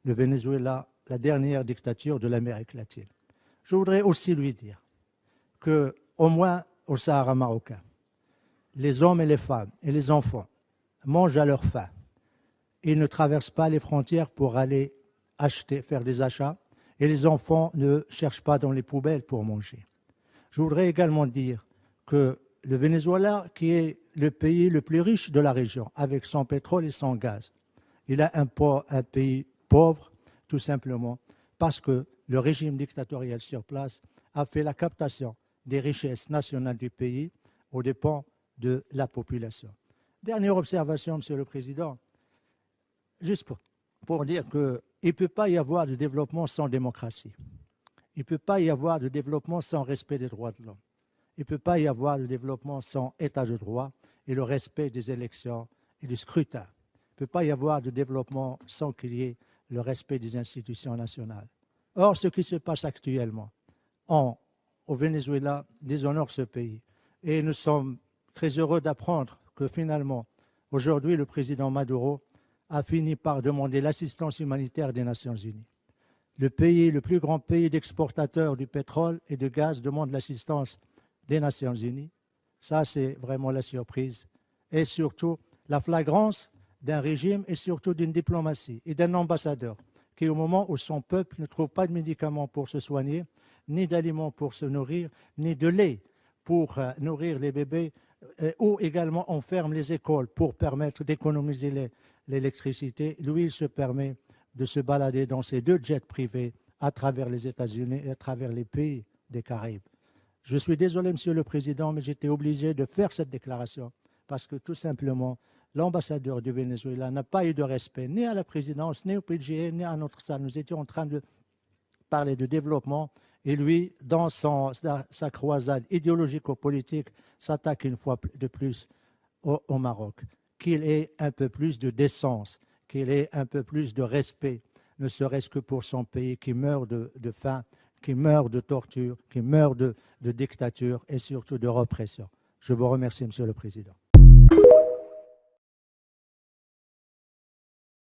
le Venezuela, la dernière dictature de l'Amérique latine. Je voudrais aussi lui dire qu'au moins au Sahara marocain, les hommes et les femmes et les enfants mangent à leur faim. Ils ne traversent pas les frontières pour aller acheter, faire des achats, et les enfants ne cherchent pas dans les poubelles pour manger. Je voudrais également dire que le Venezuela, qui est le pays le plus riche de la région, avec son pétrole et son gaz, il a un pays pauvre, tout simplement, parce que le régime dictatorial sur place a fait la captation des richesses nationales du pays aux dépens de la population. Dernière observation, Monsieur le Président, juste pour dire qu'il ne peut pas y avoir de développement sans démocratie. Il ne peut pas y avoir de développement sans respect des droits de l'homme. Il ne peut pas y avoir de développement sans état de droit et le respect des élections et du scrutin. Il ne peut pas y avoir de développement sans qu'il y ait le respect des institutions nationales. Or, ce qui se passe actuellement au Venezuela déshonore ce pays. Et nous sommes très heureux d'apprendre que finalement, aujourd'hui, le président Maduro a fini par demander l'assistance humanitaire des Nations Unies. Le plus grand pays d'exportateur du pétrole et du gaz demande l'assistance des Nations Unies. Ça, c'est vraiment la surprise. Et surtout, la flagrance d'un régime et surtout d'une diplomatie et d'un ambassadeur qui, au moment où son peuple ne trouve pas de médicaments pour se soigner, ni d'aliments pour se nourrir, ni de lait pour nourrir les bébés, ou également on ferme les écoles pour permettre d'économiser l'électricité, lui, il se permet de se balader dans ses 2 jets privés à travers les États-Unis et à travers les pays des Caraïbes. Je suis désolé, Monsieur le Président, mais j'étais obligé de faire cette déclaration parce que tout simplement, l'ambassadeur du Venezuela n'a pas eu de respect ni à la présidence, ni au PGA, ni à notre salle. Nous étions en train de parler de développement et lui, dans sa croisade idéologico-politique, s'attaque une fois de plus au Maroc. Qu'il ait un peu plus de décence, qu'il ait un peu plus de respect, ne serait-ce que pour son pays qui meurt de faim, qui meurt de torture, qui meurt de dictature et surtout de répression. Je vous remercie, Monsieur le Président.